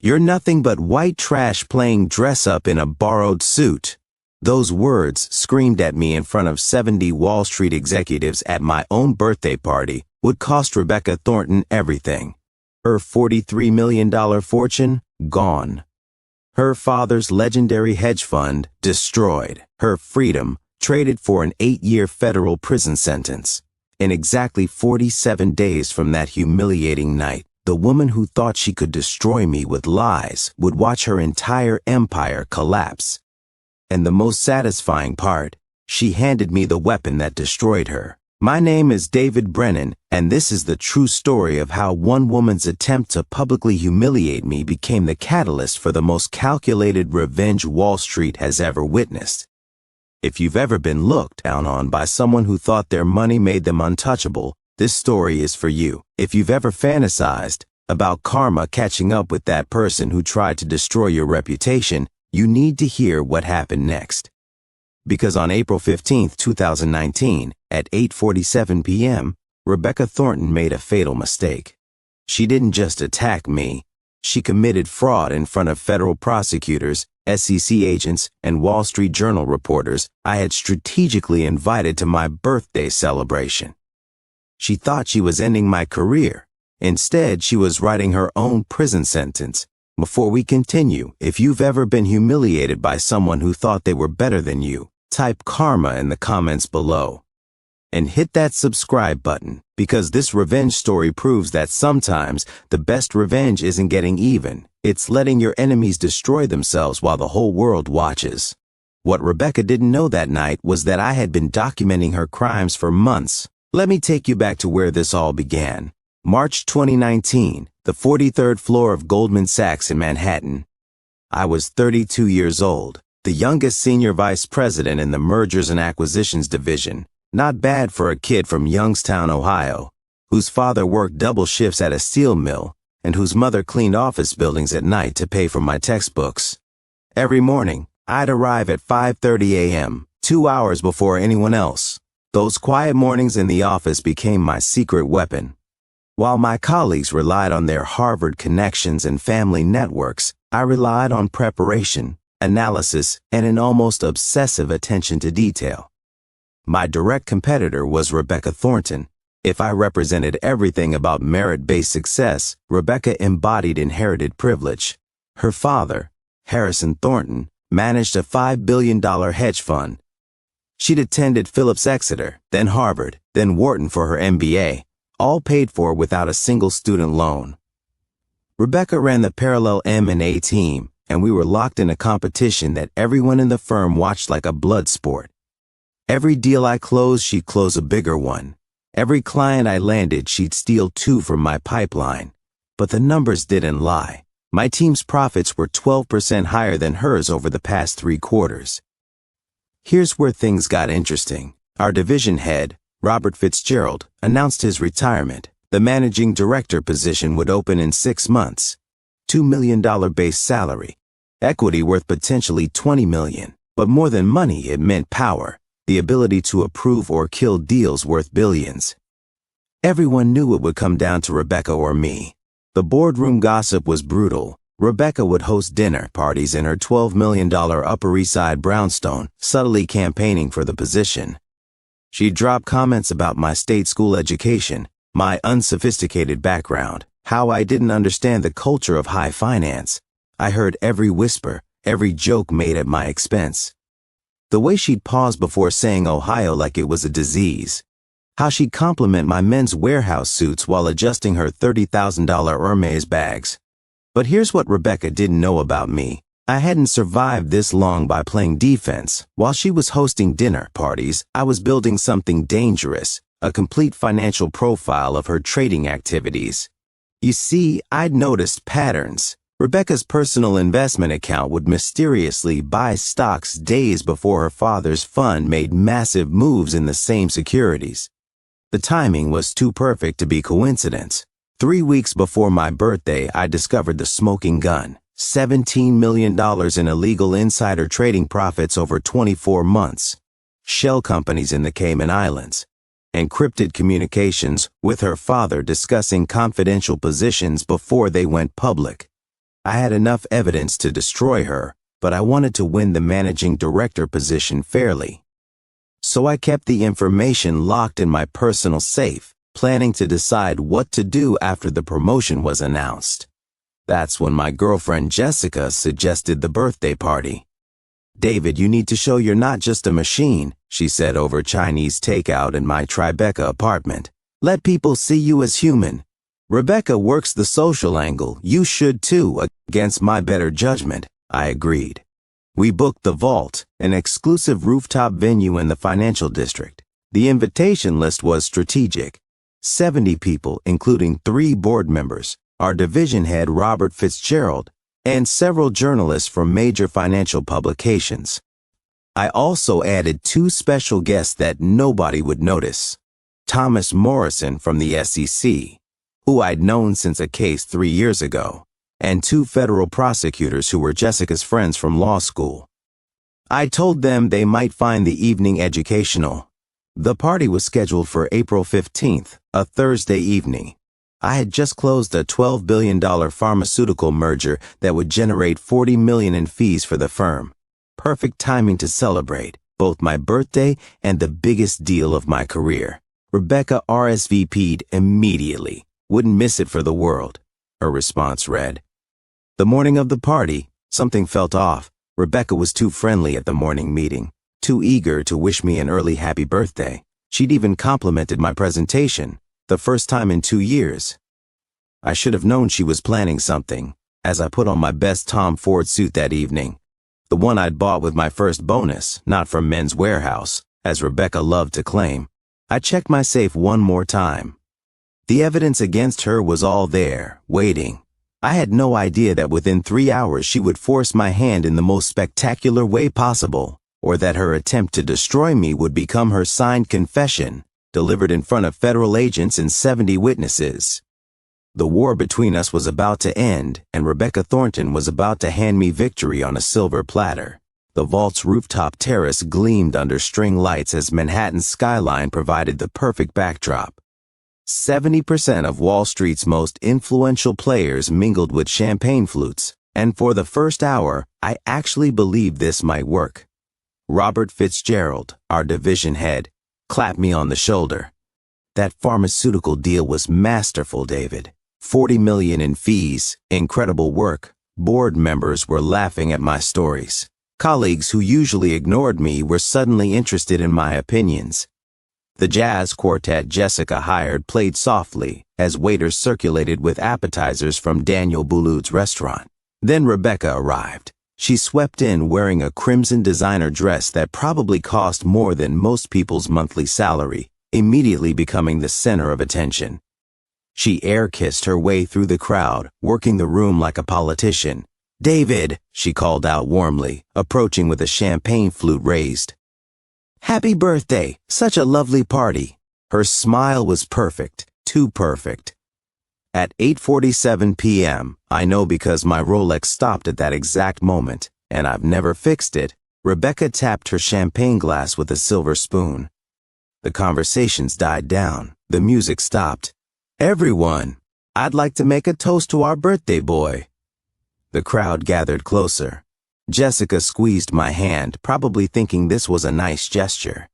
You're nothing but white trash playing dress-up in a borrowed suit. Those words, screamed at me in front of 70 Wall Street executives at my own birthday party, would cost Rebecca Thornton everything. Her $43 million fortune, gone. Her father's legendary hedge fund, destroyed. Her freedom, traded for an 8-year federal prison sentence. In exactly 47 days from that humiliating night, the woman who thought she could destroy me with lies would watch her entire empire collapse. And the most satisfying part, she handed me the weapon that destroyed her. My name is David Brennan, and this is the true story of how one woman's attempt to publicly humiliate me became the catalyst for the most calculated revenge Wall Street has ever witnessed. If you've ever been looked down on by someone who thought their money made them untouchable, this story is for you. If you've ever fantasized about karma catching up with that person who tried to destroy your reputation, you need to hear what happened next. Because on April 15, 2019, at 8:47 p.m., Rebecca Thornton made a fatal mistake. She didn't just attack me. She committed fraud in front of federal prosecutors, SEC agents, and Wall Street Journal reporters I had strategically invited to my birthday celebration. She thought she was ending my career. Instead, she was writing her own prison sentence. Before we continue, if you've ever been humiliated by someone who thought they were better than you, type karma in the comments below. And hit that subscribe button, because this revenge story proves that sometimes the best revenge isn't getting even. It's letting your enemies destroy themselves while the whole world watches. What Rebecca didn't know that night was that I had been documenting her crimes for months. Let me take you back to where this all began. March 2019, the 43rd floor of Goldman Sachs in Manhattan. I was 32 years old, the youngest senior vice president in the Mergers and Acquisitions division. Not bad for a kid from Youngstown, Ohio, whose father worked double shifts at a steel mill and whose mother cleaned office buildings at night to pay for my textbooks. Every morning, I'd arrive at 5:30 a.m., 2 hours before anyone else. Those quiet mornings in the office became my secret weapon. While my colleagues relied on their Harvard connections and family networks, I relied on preparation, analysis, and an almost obsessive attention to detail. My direct competitor was Rebecca Thornton. If I represented everything about merit-based success, Rebecca embodied inherited privilege. Her father, Harrison Thornton, managed a $5 billion hedge fund. She'd attended Phillips Exeter, then Harvard, then Wharton for her MBA, all paid for without a single student loan. Rebecca ran the parallel M&A team, and we were locked in a competition that everyone in the firm watched like a blood sport. Every deal I closed, she'd close a bigger one. Every client I landed, she'd steal 2 from my pipeline. But the numbers didn't lie. My team's profits were 12% higher than hers over the past 3 quarters. Here's where things got interesting. Our division head, Robert Fitzgerald, announced his retirement. The managing director position would open in 6 months. $2 million base salary. Equity worth potentially $20 million. But more than money, it meant power. The ability to approve or kill deals worth billions. Everyone knew it would come down to Rebecca or me. The boardroom gossip was brutal. Rebecca would host dinner parties in her $12 million Upper East Side brownstone, subtly campaigning for the position. She'd drop comments about my state school education, my unsophisticated background, how I didn't understand the culture of high finance. I heard every whisper, every joke made at my expense. The way she'd pause before saying Ohio like it was a disease. How she'd compliment my men's warehouse suits while adjusting her $30,000 Hermes bags. But here's what Rebecca didn't know about me. I hadn't survived this long by playing defense. While she was hosting dinner parties, I was building something dangerous, a complete financial profile of her trading activities. You see, I'd noticed patterns. Rebecca's personal investment account would mysteriously buy stocks days before her father's fund made massive moves in the same securities. The timing was too perfect to be coincidence. 3 weeks before my birthday, I discovered the smoking gun. $17 million in illegal insider trading profits over 24 months. Shell companies in the Cayman Islands. Encrypted communications with her father discussing confidential positions before they went public. I had enough evidence to destroy her, but I wanted to win the managing director position fairly. So I kept the information locked in my personal safe, planning to decide what to do after the promotion was announced. That's when my girlfriend Jessica suggested the birthday party. "David, you need to show you're not just a machine," she said over Chinese takeout in my Tribeca apartment. "Let people see you as human. Rebecca works the social angle. You should too, against my better judgment," I agreed. We booked the Vault, an exclusive rooftop venue in the financial district. The invitation list was strategic. 70 people, including 3 board members, our division head Robert Fitzgerald, and several journalists from major financial publications. I also added 2 special guests that nobody would notice. Thomas Morrison from the SEC, who I'd known since a case 3 years ago, and 2 federal prosecutors who were Jessica's friends from law school. I told them they might find the evening educational. The party was scheduled for April 15th, a Thursday evening. I had just closed a $12 billion pharmaceutical merger that would generate $40 million in fees for the firm. Perfect timing to celebrate both my birthday and the biggest deal of my career. Rebecca RSVP'd immediately. "Wouldn't miss it for the world," her response read. The morning of the party, something felt off. Rebecca was too friendly at the morning meeting, too eager to wish me an early happy birthday. She'd even complimented my presentation, the first time in 2 years. I should have known she was planning something, as I put on my best Tom Ford suit that evening, the one I'd bought with my first bonus, not from Men's Warehouse, as Rebecca loved to claim. I checked my safe one more time. The evidence against her was all there, waiting. I had no idea that within 3 hours she would force my hand in the most spectacular way possible, or that her attempt to destroy me would become her signed confession, delivered in front of federal agents and 70 witnesses. The war between us was about to end, and Rebecca Thornton was about to hand me victory on a silver platter. The Vault's rooftop terrace gleamed under string lights as Manhattan's skyline provided the perfect backdrop. 70% of Wall Street's most influential players mingled with champagne flutes, and for the first hour, I actually believed this might work. Robert Fitzgerald, our division head, clapped me on the shoulder. "That pharmaceutical deal was masterful, David. 40 million in fees, incredible work." Board members were laughing at my stories. Colleagues who usually ignored me were suddenly interested in my opinions. The jazz quartet Jessica hired played softly as waiters circulated with appetizers from Daniel Boulud's restaurant. Then Rebecca arrived. She swept in wearing a crimson designer dress that probably cost more than most people's monthly salary, immediately becoming the center of attention. She air-kissed her way through the crowd, working the room like a politician. "David," she called out warmly, approaching with a champagne flute raised. "Happy birthday! Such a lovely party." Her smile was perfect, too perfect. At 8:47 p.m., I know because my Rolex stopped at that exact moment, and I've never fixed it, Rebecca tapped her champagne glass with a silver spoon. The conversations died down. The music stopped. "Everyone, I'd like to make a toast to our birthday boy." The crowd gathered closer. Jessica squeezed my hand, probably thinking this was a nice gesture.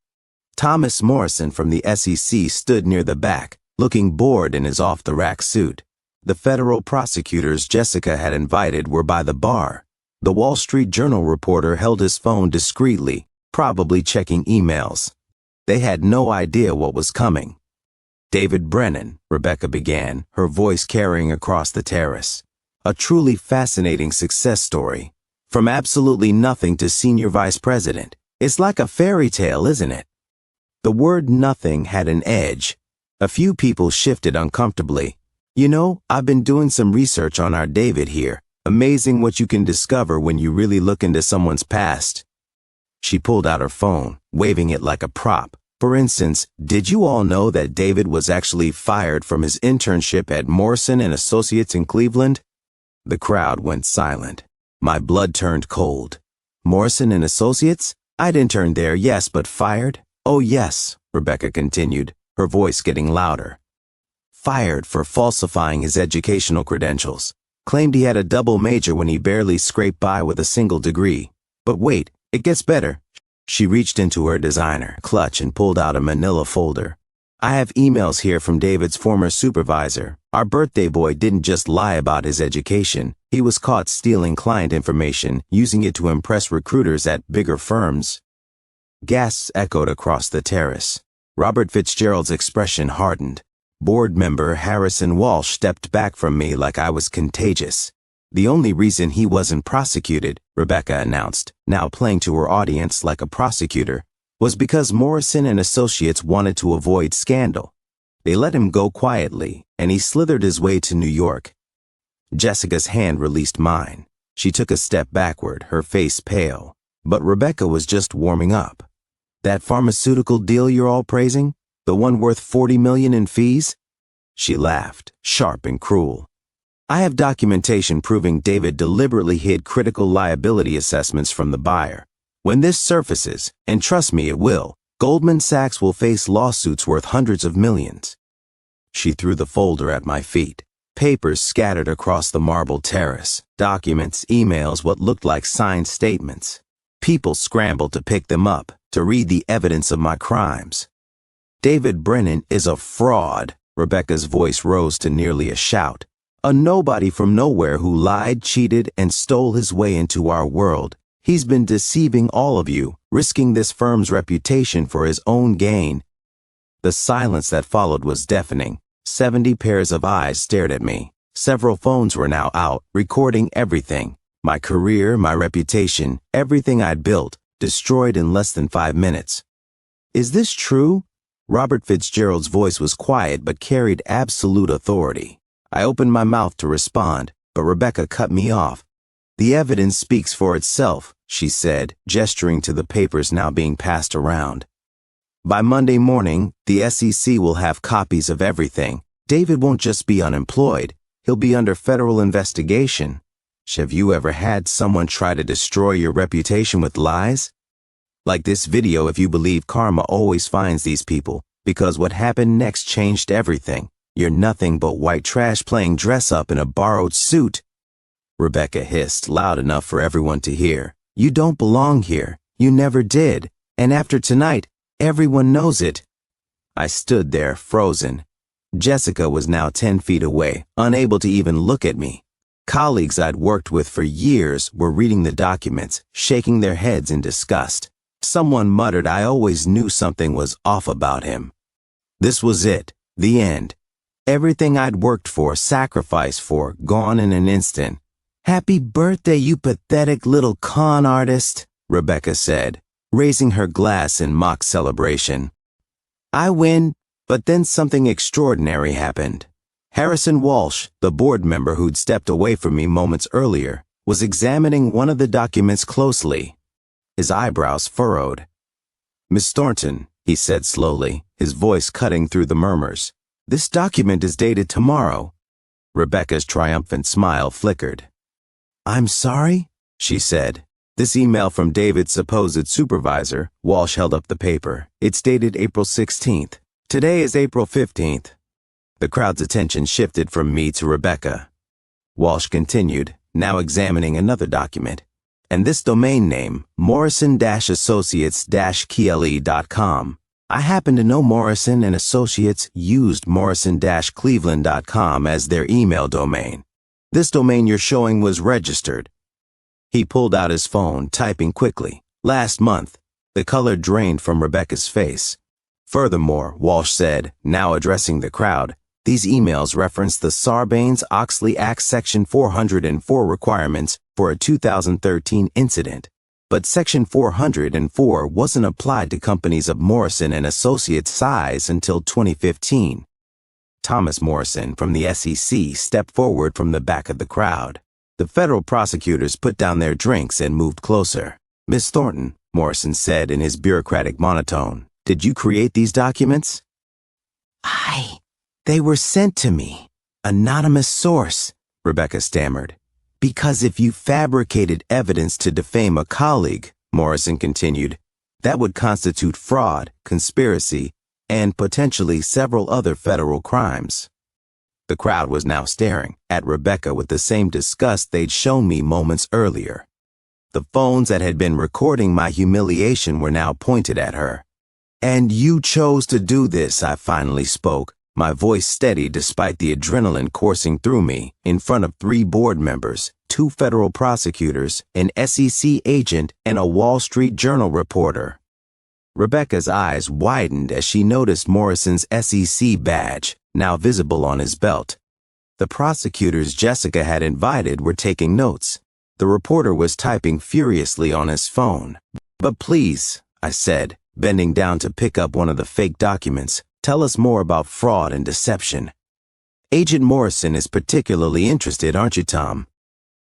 Thomas Morrison from the SEC stood near the back, looking bored in his off-the-rack suit. The federal prosecutors Jessica had invited were by the bar. The Wall Street Journal reporter held his phone discreetly, probably checking emails. They had no idea what was coming. "David Brennan," Rebecca began, her voice carrying across the terrace. "A truly fascinating success story. From absolutely nothing to senior vice president. It's like a fairy tale, isn't it?" The word nothing had an edge. A few people shifted uncomfortably. "You know, I've been doing some research on our David here. Amazing what you can discover when you really look into someone's past." She pulled out her phone, waving it like a prop. "For instance, did you all know that David was actually fired from his internship at Morrison and Associates in Cleveland?" The crowd went silent. My blood turned cold. "Morrison and Associates? I'd interned there, yes, but fired?" "Oh, yes," Rebecca continued, her voice getting louder. "Fired for falsifying his educational credentials. Claimed he had a double major when he barely scraped by with a single degree. But wait, it gets better. She reached into her designer clutch and pulled out a manila folder. I have emails here from David's former supervisor. Our birthday boy didn't just lie about his education. He was caught stealing client information, using it to impress recruiters at bigger firms. Gasps echoed across the terrace. Robert Fitzgerald's expression hardened. Board member Harrison Walsh stepped back from me like I was contagious. The only reason he wasn't prosecuted, Rebecca announced, now playing to her audience like a prosecutor, was because Morrison and Associates wanted to avoid scandal. They let him go quietly, and he slithered his way to New York. Jessica's hand released mine. She took a step backward, her face pale. But Rebecca was just warming up. That pharmaceutical deal you're all praising? The one worth $40 million in fees? She laughed, sharp and cruel. I have documentation proving David deliberately hid critical liability assessments from the buyer. When this surfaces, and trust me it will, Goldman Sachs will face lawsuits worth hundreds of millions. She threw the folder at my feet. Papers scattered across the marble terrace. Documents, emails, what looked like signed statements. People scrambled to pick them up, to read the evidence of my crimes. David Brennan is a fraud. Rebecca's voice rose to nearly a shout. A nobody from nowhere who lied, cheated, and stole his way into our world. He's been deceiving all of you, risking this firm's reputation for his own gain. The silence that followed was deafening. 70 pairs of eyes stared at me. Several phones were now out, recording everything. My career, my reputation, everything I'd built, destroyed in less than 5 minutes. Is this true? Robert Fitzgerald's voice was quiet but carried absolute authority. I opened my mouth to respond, but Rebecca cut me off. The evidence speaks for itself, she said, gesturing to the papers now being passed around. By Monday morning, the SEC will have copies of everything. David won't just be unemployed, he'll be under federal investigation. Have you ever had someone try to destroy your reputation with lies? Like this video if you believe karma always finds these people, because what happened next changed everything. You're nothing but white trash playing dress up in a borrowed suit. Rebecca hissed loud enough for everyone to hear. You don't belong here. You never did. And after tonight, everyone knows it. I stood there, frozen. Jessica was now 10 feet away, unable to even look at me. Colleagues I'd worked with for years were reading the documents, shaking their heads in disgust. Someone muttered I always knew something was off about him. This was it, the end. Everything I'd worked for, sacrificed for, gone in an instant. Happy birthday, you pathetic little con artist, Rebecca said, raising her glass in mock celebration. I win, but then something extraordinary happened. Harrison Walsh, the board member who'd stepped away from me moments earlier, was examining one of the documents closely. His eyebrows furrowed. Miss Thornton, he said slowly, his voice cutting through the murmurs. This document is dated tomorrow. Rebecca's triumphant smile flickered. I'm sorry, she said. This email from David's supposed supervisor, Walsh held up the paper. It's dated April 16th. Today is April 15th. The crowd's attention shifted from me to Rebecca. Walsh continued, now examining another document. And this domain name, morrison-associates-cle.com. I happen to know Morrison and Associates used morrison-cleveland.com as their email domain. This domain you're showing was registered. He pulled out his phone, typing quickly. Last month. The color drained from Rebecca's face. Furthermore, Walsh said, now addressing the crowd, these emails reference the Sarbanes-Oxley Act Section 404 requirements for a 2013 incident. But Section 404 wasn't applied to companies of Morrison and Associates size until 2015. Thomas Morrison from the SEC stepped forward from the back of the crowd. The federal prosecutors put down their drinks and moved closer. Miss Thornton, Morrison said in his bureaucratic monotone, did you create these documents? They were sent to me. Anonymous source, Rebecca stammered. Because if you fabricated evidence to defame a colleague, Morrison continued, that would constitute fraud, conspiracy, and potentially several other federal crimes. The crowd was now staring at Rebecca with the same disgust they'd shown me moments earlier. The phones that had been recording my humiliation were now pointed at her. "And you chose to do this," I finally spoke, my voice steady despite the adrenaline coursing through me, in front of 3 board members, 2 federal prosecutors, an SEC agent, and a Wall Street Journal reporter. Rebecca's eyes widened as she noticed Morrison's SEC badge, now visible on his belt. The prosecutors Jessica had invited were taking notes. The reporter was typing furiously on his phone. "But please," I said, bending down to pick up one of the fake documents, "tell us more about fraud and deception. Agent Morrison is particularly interested, aren't you, Tom?"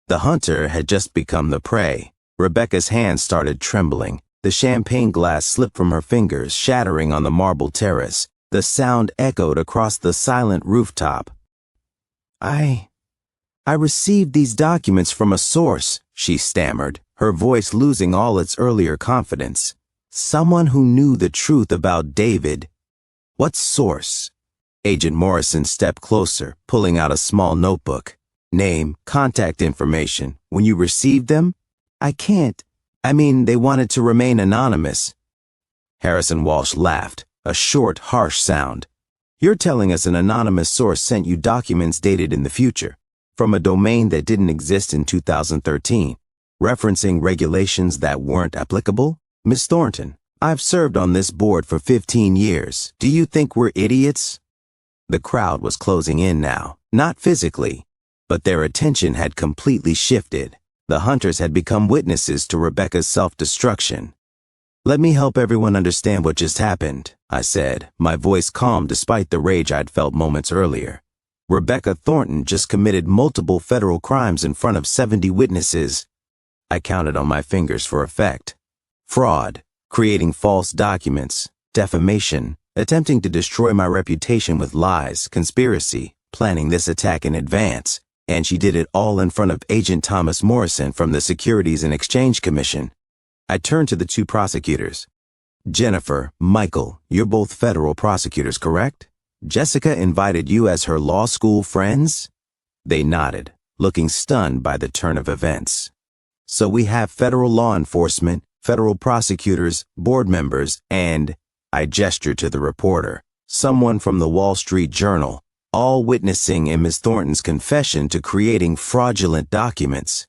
The hunter had just become the prey. Rebecca's hands started trembling. The champagne glass slipped from her fingers, shattering on the marble terrace. The sound echoed across the silent rooftop. I received these documents from a source," she stammered, her voice losing all its earlier confidence. "Someone who knew the truth about David." "What source?" Agent Morrison stepped closer, pulling out a small notebook. "Name, contact information. When you received them?" "I can't. They wanted to remain anonymous." Harrison Walsh laughed, a short, harsh sound. "You're telling us an anonymous source sent you documents dated in the future, from a domain that didn't exist in 2013, referencing regulations that weren't applicable? Miss Thornton, I've served on this board for 15 years. Do you think we're idiots?" The crowd was closing in now, not physically, but their attention had completely shifted. The hunters had become witnesses to Rebecca's self-destruction. "Let me help everyone understand what just happened," I said, my voice calm despite the rage I'd felt moments earlier. "Rebecca Thornton just committed multiple federal crimes in front of 70 witnesses. I counted on my fingers for effect. Fraud, creating false documents, defamation, attempting to destroy my reputation with lies, conspiracy, planning this attack in advance. And she did it all in front of Agent Thomas Morrison from the Securities and Exchange Commission." I turned to the 2 prosecutors. "Jennifer, Michael, you're both federal prosecutors, correct? Jessica invited you as her law school friends?" They nodded, looking stunned by the turn of events. "So we have federal law enforcement, federal prosecutors, board members, and," I gestured to the reporter, "someone from the Wall Street Journal, all witnessing in Miss Thornton's confession to creating fraudulent documents."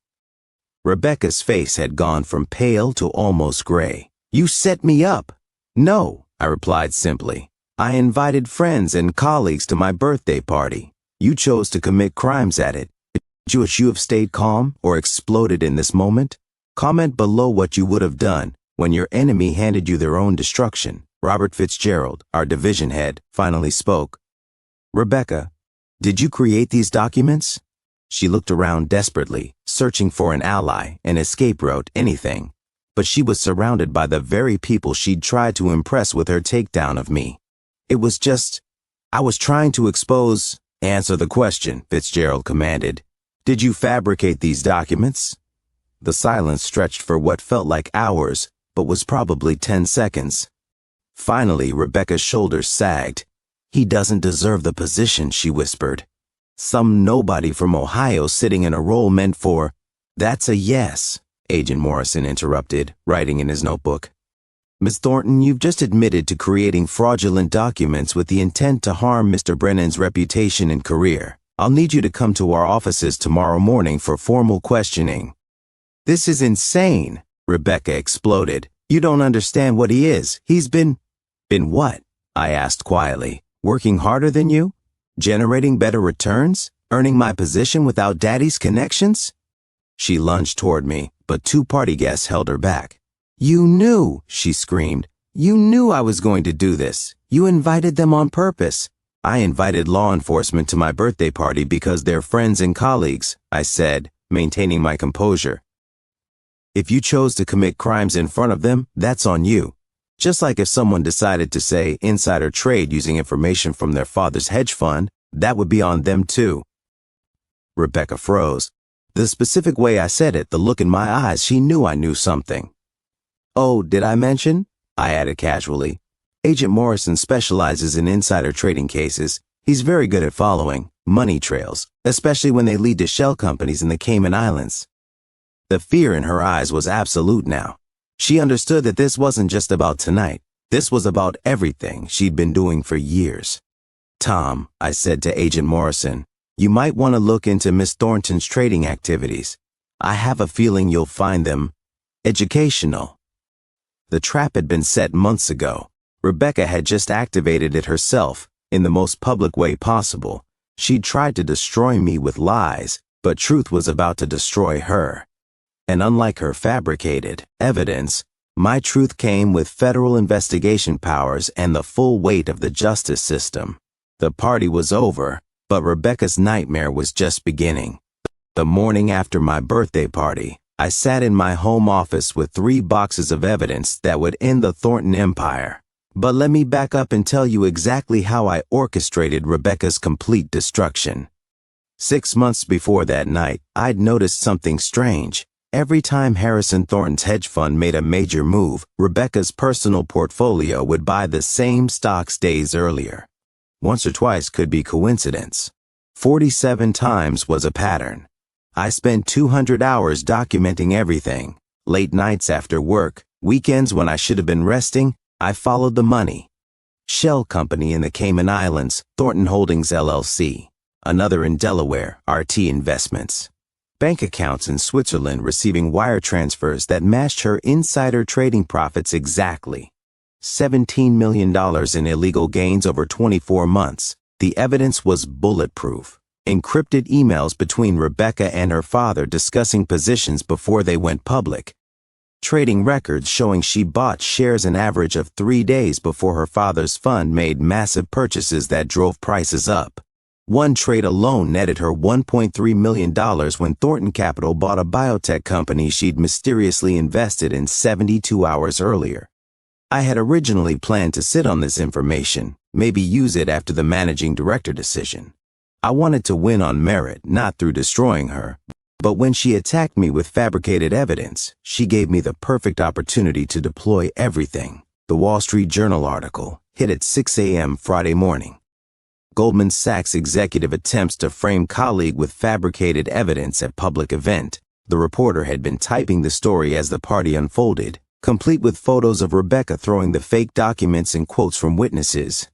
Rebecca's face had gone from pale to almost gray. "You set me up." "No," I replied simply. "I invited friends and colleagues to my birthday party. You chose to commit crimes at it. Should you have stayed calm or exploded in this moment? Comment below what you would have done when your enemy handed you their own destruction." Robert Fitzgerald, our division head, finally spoke. "Rebecca, did you create these documents?" She looked around desperately, searching for an ally, an escape route, anything. But she was surrounded by the very people she'd tried to impress with her takedown of me. I was trying to expose." "Answer the question," Fitzgerald commanded. "Did you fabricate these documents?" The silence stretched for what felt like hours, but was probably 10 seconds. Finally, Rebecca's shoulders sagged. "He doesn't deserve the position," she whispered. "Some nobody from Ohio sitting in a role meant for—" "That's a yes," Agent Morrison interrupted, writing in his notebook. "Miss Thornton, you've just admitted to creating fraudulent documents with the intent to harm Mr. Brennan's reputation and career. I'll need you to come to our offices tomorrow morning for formal questioning." "This is insane," Rebecca exploded. "You don't understand what he is. He's been—" "Been what?" I asked quietly. "Working harder than you? Generating better returns? Earning my position without Daddy's connections?" She lunged toward me, but 2 party guests held her back. "You knew," she screamed. "You knew I was going to do this. You invited them on purpose." "I invited law enforcement to my birthday party because they're friends and colleagues," I said, maintaining my composure. "If you chose to commit crimes in front of them, that's on you. Just like if someone decided to, say, insider trade using information from their father's hedge fund, that would be on them too." Rebecca froze. The specific way I said it, the look in my eyes, she knew I knew something. "Oh, did I mention?" I added casually. "Agent Morrison specializes in insider trading cases. He's very good at following. money trails, especially when they lead to shell companies in the Cayman Islands. The fear in her eyes was absolute now. She understood that this wasn't just about tonight. This was about everything she'd been doing for years. "Tom," I said to Agent Morrison, "you might want to look into Miss Thornton's trading activities. I have a feeling you'll find them educational." The trap had been set months ago. Rebecca had just activated it herself in the most public way possible. She'd tried to destroy me with lies, but truth was about to destroy her. And unlike her fabricated evidence, my truth came with federal investigation powers and the full weight of the justice system. The party was over, but Rebecca's nightmare was just beginning. The morning after my birthday party, I sat in my home office with 3 boxes of evidence that would end the Thornton empire. But let me back up and tell you exactly how I orchestrated Rebecca's complete destruction. 6 months before that night, I'd noticed something strange. Every time Harrison Thornton's hedge fund made a major move, Rebecca's personal portfolio would buy the same stocks days earlier. Once or twice could be coincidence. 47 times was a pattern. I spent 200 hours documenting everything. Late nights after work, weekends when I should have been resting, I followed the money. Shell company in the Cayman Islands, Thornton Holdings LLC. Another in Delaware, RT Investments. Bank accounts in Switzerland receiving wire transfers that matched her insider trading profits exactly. $17 million in illegal gains over 24 months. The evidence was bulletproof. Encrypted emails between Rebecca and her father discussing positions before they went public. Trading records showing she bought shares an average of 3 days before her father's fund made massive purchases that drove prices up. One trade alone netted her $1.3 million when Thornton Capital bought a biotech company she'd mysteriously invested in 72 hours earlier. I had originally planned to sit on this information, maybe use it after the managing director decision. I wanted to win on merit, not through destroying her. But when she attacked me with fabricated evidence, she gave me the perfect opportunity to deploy everything. The Wall Street Journal article hit at 6 a.m. Friday morning. Goldman Sachs executive attempts to frame colleague with fabricated evidence at public event. The reporter had been typing the story as the party unfolded, complete with photos of Rebecca throwing the fake documents and quotes from witnesses.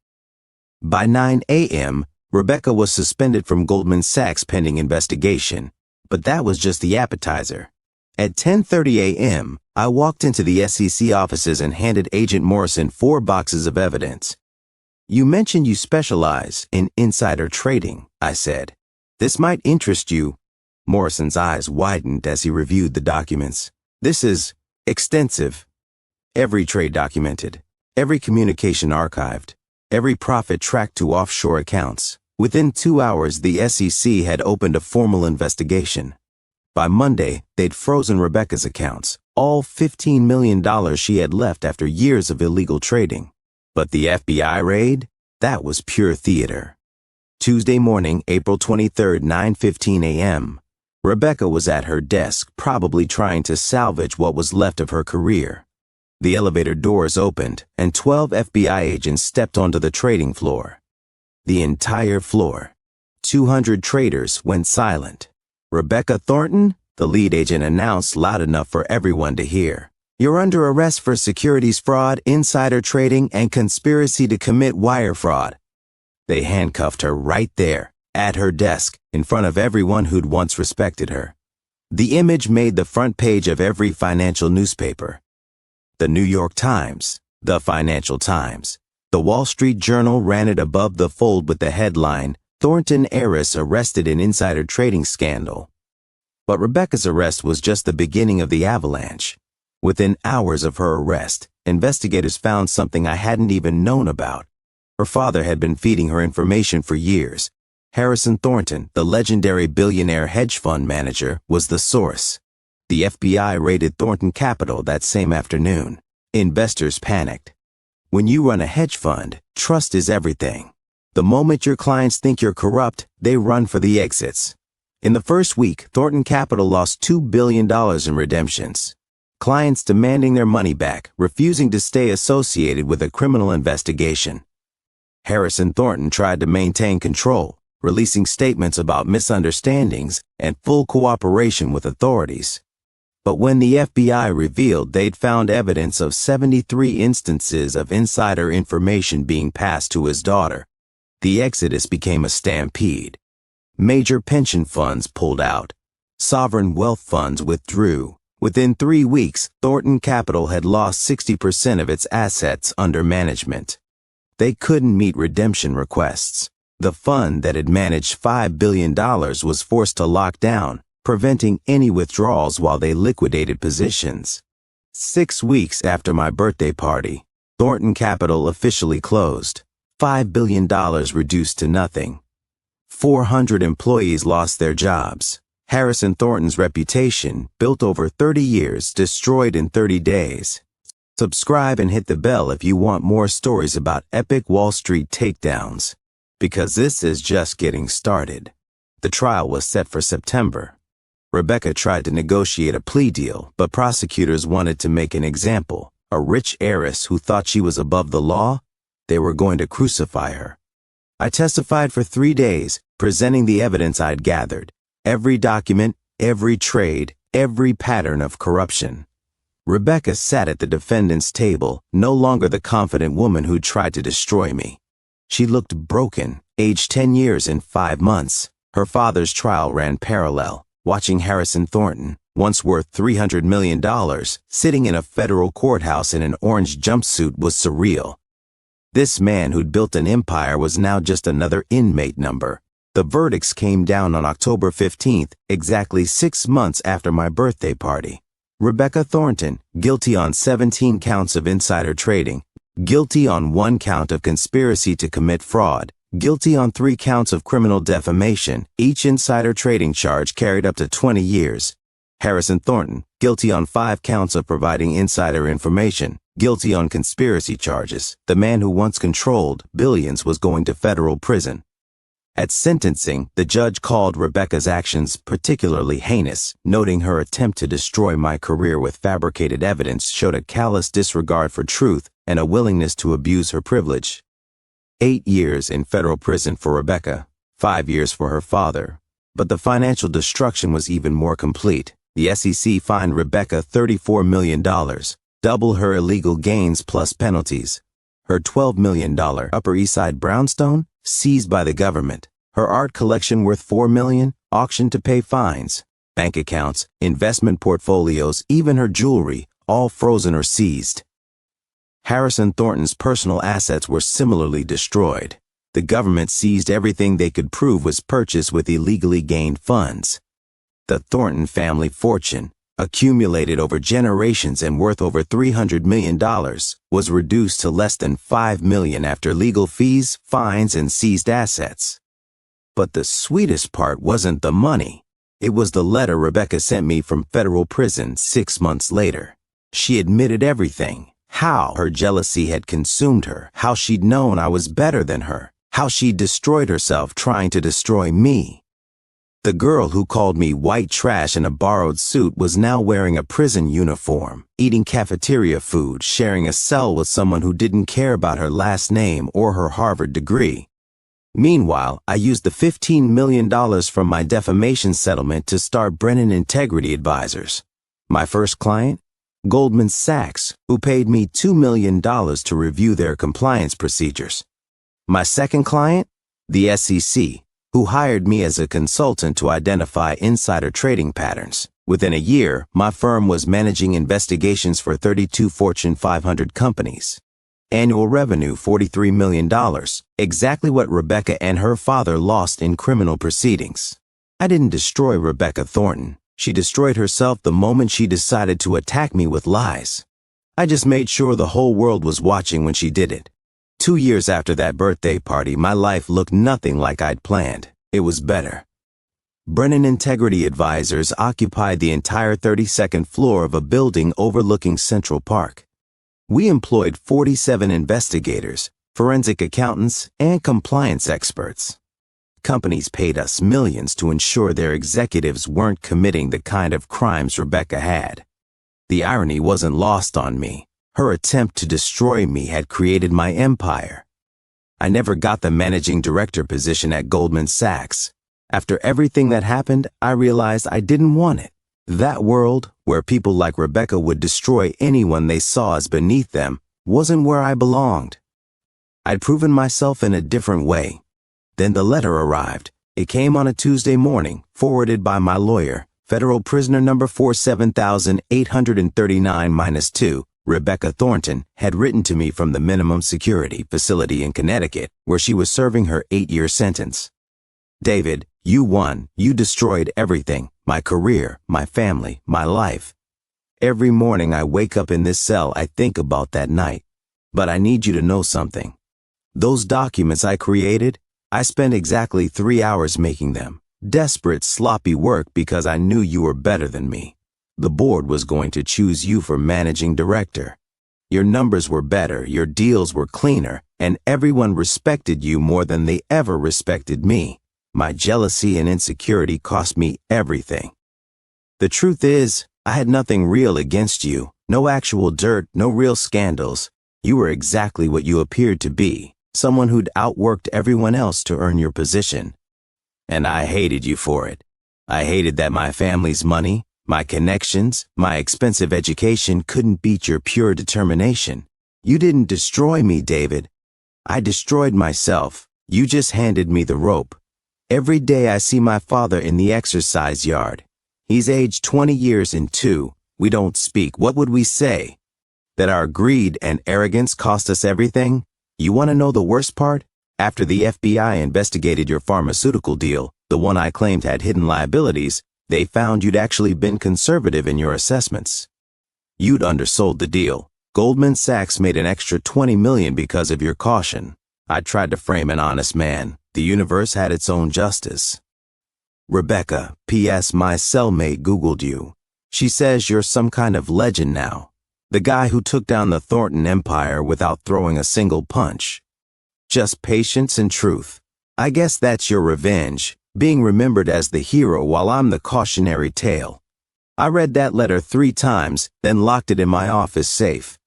By 9 a.m., Rebecca was suspended from Goldman Sachs pending investigation. But that was just the appetizer. At 10:30 a.m., I walked into the SEC offices and handed Agent Morrison 4 boxes of evidence. "You mentioned you specialize in insider trading," I said. "This might interest you." Morrison's eyes widened as he reviewed the documents. "This is extensive. Every trade documented, every communication archived, every profit tracked to offshore accounts." Within 2 hours, the SEC had opened a formal investigation. By Monday, they'd frozen Rebecca's accounts, all $15 million she had left after years of illegal trading. But the FBI raid? That was pure theater. Tuesday morning, April 23, 9:15 a.m. Rebecca was at her desk, probably trying to salvage what was left of her career. The elevator doors opened, and 12 FBI agents stepped onto the trading floor. The entire floor. 200 traders went silent. "Rebecca Thornton," the lead agent announced loud enough for everyone to hear, "you're under arrest for securities fraud, insider trading, and conspiracy to commit wire fraud." They handcuffed her right there, at her desk, in front of everyone who'd once respected her. The image made the front page of every financial newspaper. The New York Times, the Financial Times. The Wall Street Journal ran it above the fold with the headline, "Thornton Heiress Arrested in Insider Trading Scandal." But Rebecca's arrest was just the beginning of the avalanche. Within hours of her arrest, investigators found something I hadn't even known about. Her father had been feeding her information for years. Harrison Thornton, the legendary billionaire hedge fund manager, was the source. The FBI raided Thornton Capital that same afternoon. Investors panicked. When you run a hedge fund, trust is everything. The moment your clients think you're corrupt, they run for the exits. In the first week, Thornton Capital lost $2 billion in redemptions. Clients demanding their money back, refusing to stay associated with a criminal investigation. Harrison Thornton tried to maintain control. releasing statements about misunderstandings and full cooperation with authorities. But when the FBI revealed they'd found evidence of 73 instances of insider information being passed to his daughter, the exodus became a stampede. Major pension funds pulled out. Sovereign wealth funds withdrew. Within 3 weeks, Thornton Capital had lost 60% of its assets under management. They couldn't meet redemption requests. The fund that had managed $5 billion was forced to lock down, preventing any withdrawals while they liquidated positions. 6 weeks after my birthday party, Thornton Capital officially closed. $5 billion reduced to nothing. 400 employees lost their jobs. Harrison Thornton's reputation, built over 30 years, destroyed in 30 days. Subscribe and hit the bell if you want more stories about epic Wall Street takedowns, because this is just getting started. The trial was set for September. Rebecca tried to negotiate a plea deal, but prosecutors wanted to make an example. A rich heiress who thought she was above the law? They were going to crucify her. I testified for 3 days, presenting the evidence I'd gathered. Every document, every trade, every pattern of corruption. Rebecca sat at the defendant's table, no longer the confident woman who tried to destroy me. She looked broken, aged 10 years and 5 months. Her father's trial ran parallel, watching Harrison Thornton, once worth $300 million, sitting in a federal courthouse in an orange jumpsuit was surreal. This man who'd built an empire was now just another inmate number. The verdicts came down on October 15th, exactly 6 months after my birthday party. Rebecca Thornton, guilty on 17 counts of insider trading, guilty on 1 count of conspiracy to commit fraud, guilty on 3 counts of criminal defamation. Each insider trading charge carried up to 20 years. Harrison Thornton, guilty on 5 counts of providing insider information, guilty on conspiracy charges. The man who once controlled billions was going to federal prison. At sentencing, the judge called Rebecca's actions particularly heinous, noting her attempt to destroy my career with fabricated evidence showed a callous disregard for truth and a willingness to abuse her privilege. 8 years in federal prison for Rebecca, 5 years for her father. But the financial destruction was even more complete. The SEC fined Rebecca $34 million, double her illegal gains plus penalties. Her $12 million Upper East Side brownstone, seized by the government. Her art collection worth $4 million, auctioned to pay fines. Bank accounts, investment portfolios, even her jewelry, all frozen or seized. Harrison Thornton's personal assets were similarly destroyed. The government seized everything they could prove was purchased with illegally gained funds. The Thornton family fortune, accumulated over generations and worth over $300 million, was reduced to less than $5 million after legal fees, fines, and seized assets. But the sweetest part wasn't the money. It was the letter Rebecca sent me from federal prison 6 months later. She admitted everything. How her jealousy had consumed her, how she'd known I was better than her, how she'd destroyed herself trying to destroy me. The girl who called me white trash in a borrowed suit was now wearing a prison uniform, eating cafeteria food, sharing a cell with someone who didn't care about her last name or her Harvard degree. Meanwhile, I used the $15 million from my defamation settlement to start Brennan Integrity Advisors. My first client? Goldman Sachs, who paid me $2 million to review their compliance procedures. My second client? The SEC, who hired me as a consultant to identify insider trading patterns. Within a year, my firm was managing investigations for 32 Fortune 500 companies. Annual revenue $43 million, exactly what Rebecca and her father lost in criminal proceedings. I didn't destroy Rebecca Thornton. She destroyed herself the moment she decided to attack me with lies. I just made sure the whole world was watching when she did it. 2 years after that birthday party, my life looked nothing like I'd planned. It was better. Brennan Integrity Advisors occupied the entire 32nd floor of a building overlooking Central Park. We employed 47 investigators, forensic accountants, and compliance experts. Companies paid us millions to ensure their executives weren't committing the kind of crimes Rebecca had. The irony wasn't lost on me. Her attempt to destroy me had created my empire. I never got the managing director position at Goldman Sachs. After everything that happened, I realized I didn't want it. That world, where people like Rebecca would destroy anyone they saw as beneath them, wasn't where I belonged. I'd proven myself in a different way. Then the letter arrived. It came on a Tuesday morning, forwarded by my lawyer, federal prisoner number 47839-2, Rebecca Thornton, had written to me from the minimum security facility in Connecticut, where she was serving her 8-year sentence. David, you won. You destroyed everything. My career, my family, my life. Every morning I wake up in this cell, I think about that night. But I need you to know something. Those documents I created, I spent exactly 3 hours making them. Desperate, sloppy work because I knew you were better than me. The board was going to choose you for managing director. Your numbers were better, your deals were cleaner, and everyone respected you more than they ever respected me. My jealousy and insecurity cost me everything. The truth is, I had nothing real against you, no actual dirt, no real scandals. You were exactly what you appeared to be, someone who'd outworked everyone else to earn your position. And I hated you for it. I hated that my family's money, my connections, my expensive education couldn't beat your pure determination. You didn't destroy me, David. I destroyed myself. You just handed me the rope. Every day I see my father in the exercise yard. He's aged 20 years in 2. We don't speak. What would we say? That our greed and arrogance cost us everything? You want to know the worst part? After the FBI investigated your pharmaceutical deal, the one I claimed had hidden liabilities, they found you'd actually been conservative in your assessments. You'd undersold the deal. Goldman Sachs made an extra $20 million because of your caution. I tried to frame an honest man. The universe had its own justice. Rebecca, P.S. My cellmate Googled you. She says you're some kind of legend now. The guy who took down the Thornton empire without throwing a single punch. Just patience and truth. I guess that's your revenge, being remembered as the hero while I'm the cautionary tale. I read that letter 3 times, then locked it in my office safe.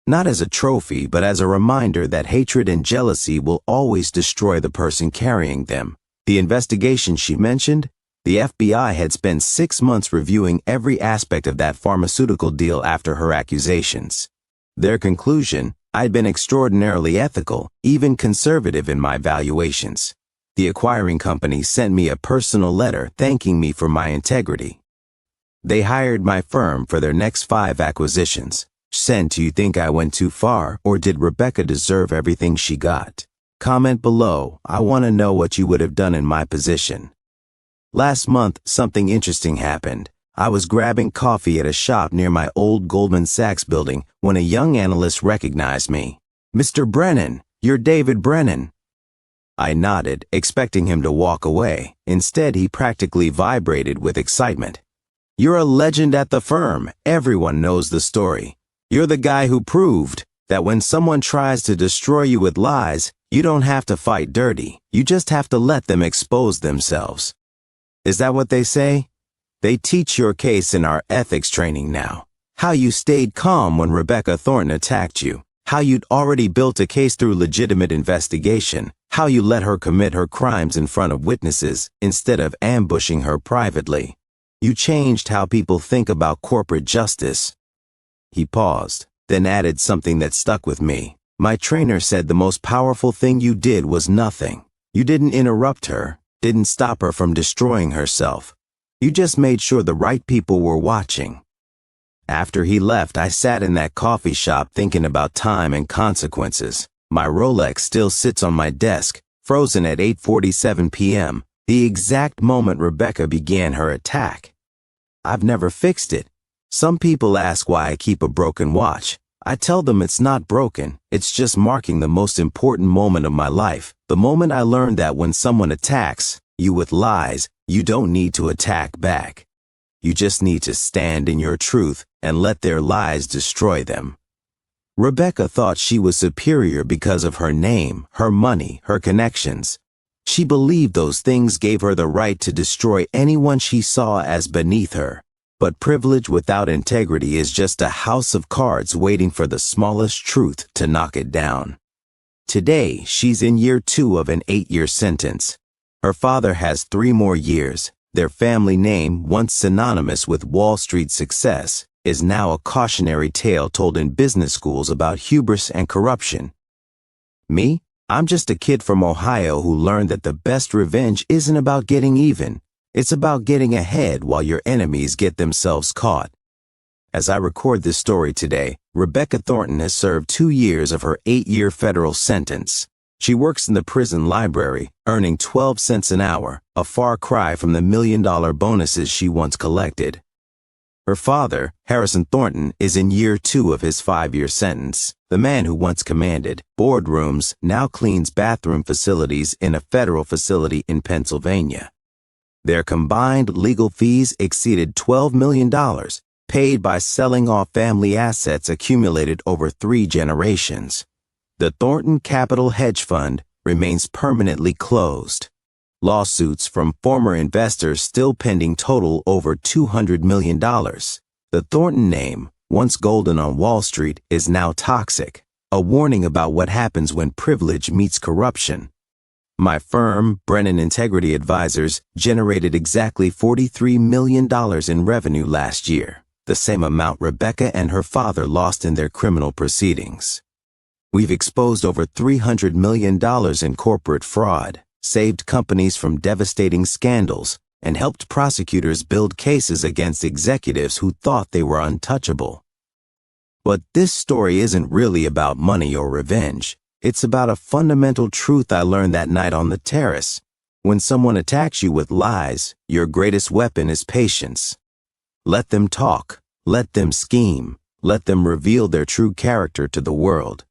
Not as a trophy, but as a reminder that hatred and jealousy will always destroy the person carrying them. The investigation she mentioned, the FBI had spent 6 months reviewing every aspect of that pharmaceutical deal after her accusations. Their conclusion, I'd been extraordinarily ethical, even conservative in my valuations. The acquiring company sent me a personal letter thanking me for my integrity. They hired my firm for their next 5 acquisitions. Send, do you think I went too far, or did Rebecca deserve everything she got? Comment below. I want to know what you would have done in my position. Last month, something interesting happened. I was grabbing coffee at a shop near my old Goldman Sachs building when a young analyst recognized me. Mr. Brennan, you're David Brennan. I nodded, expecting him to walk away. Instead, he practically vibrated with excitement. You're a legend at the firm. Everyone knows the story. You're the guy who proved that when someone tries to destroy you with lies, you don't have to fight dirty. You just have to let them expose themselves. Is that what they say? They teach your case in our ethics training now. How you stayed calm when Rebecca Thornton attacked you. How you'd already built a case through legitimate investigation. How you let her commit her crimes in front of witnesses instead of ambushing her privately. You changed how people think about corporate justice. He paused, then added something that stuck with me. My trainer said the most powerful thing you did was nothing. You didn't interrupt her, didn't stop her from destroying herself. You just made sure the right people were watching. After he left, I sat in that coffee shop thinking about time and consequences. My Rolex still sits on my desk, frozen at 8:47 p.m., the exact moment Rebecca began her attack. I've never fixed it. Some people ask why I keep a broken watch. I tell them it's not broken, it's just marking the most important moment of my life. The moment I learned that when someone attacks you with lies, you don't need to attack back. You just need to stand in your truth and let their lies destroy them. Rebecca thought she was superior because of her name, her money, her connections. She believed those things gave her the right to destroy anyone she saw as beneath her. But privilege without integrity is just a house of cards waiting for the smallest truth to knock it down. Today, she's in year 2 of an 8-year sentence. Her father has 3 more years. Their family name, once synonymous with Wall Street success, is now a cautionary tale told in business schools about hubris and corruption. Me? I'm just a kid from Ohio who learned that the best revenge isn't about getting even. It's about getting ahead while your enemies get themselves caught. As I record this story today, Rebecca Thornton has served 2 years of her 8-year federal sentence. She works in the prison library, earning 12 cents an hour, a far cry from the million-dollar bonuses she once collected. Her father, Harrison Thornton, is in year 2 of his 5-year sentence. The man who once commanded boardrooms now cleans bathroom facilities in a federal facility in Pennsylvania. Their combined legal fees exceeded $12 million, paid by selling off family assets accumulated over 3 generations. The Thornton Capital Hedge Fund remains permanently closed. Lawsuits from former investors still pending total over $200 million. The Thornton name, once golden on Wall Street, is now toxic, a warning about what happens when privilege meets corruption. My firm, Brennan Integrity Advisors, generated exactly $43 million in revenue last year, the same amount Rebecca and her father lost in their criminal proceedings. We've exposed over $300 million in corporate fraud, saved companies from devastating scandals, and helped prosecutors build cases against executives who thought they were untouchable. But this story isn't really about money or revenge. It's about a fundamental truth I learned that night on the terrace. When someone attacks you with lies, your greatest weapon is patience. Let them talk. Let them scheme. Let them reveal their true character to the world.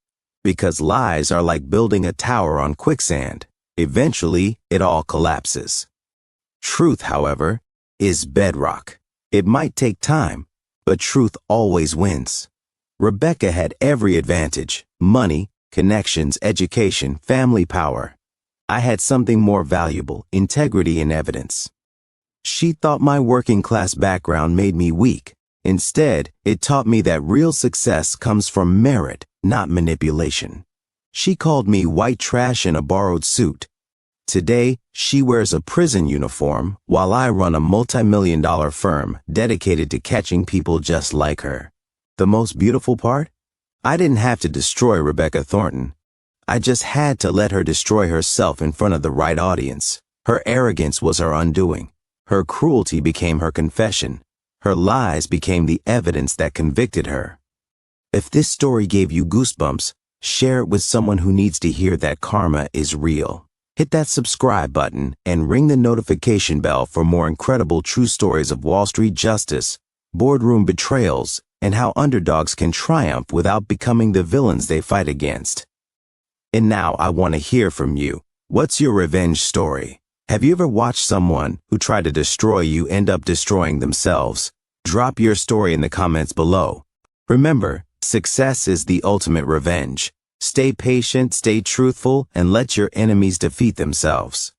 Because lies are like building a tower on quicksand. Eventually, it all collapses. Truth, however, is bedrock. It might take time, but truth always wins. Rebecca had every advantage: money, connections, education, family power. I had something more valuable: integrity and evidence. She thought my working-class background made me weak. Instead, it taught me that real success comes from merit, not manipulation. She called me white trash in a borrowed suit. Today, she wears a prison uniform while I run a multi-million-dollar firm dedicated to catching people just like her. The most beautiful part? I didn't have to destroy Rebecca Thornton. I just had to let her destroy herself in front of the right audience. Her arrogance was her undoing. Her cruelty became her confession. Her lies became the evidence that convicted her. If this story gave you goosebumps, share it with someone who needs to hear that karma is real. Hit that subscribe button and ring the notification bell for more incredible true stories of Wall Street justice, boardroom betrayals, and how underdogs can triumph without becoming the villains they fight against. And now I want to hear from you. What's your revenge story? Have you ever watched someone who tried to destroy you end up destroying themselves? Drop your story in the comments below. Remember, success is the ultimate revenge. Stay patient, stay truthful, and let your enemies defeat themselves.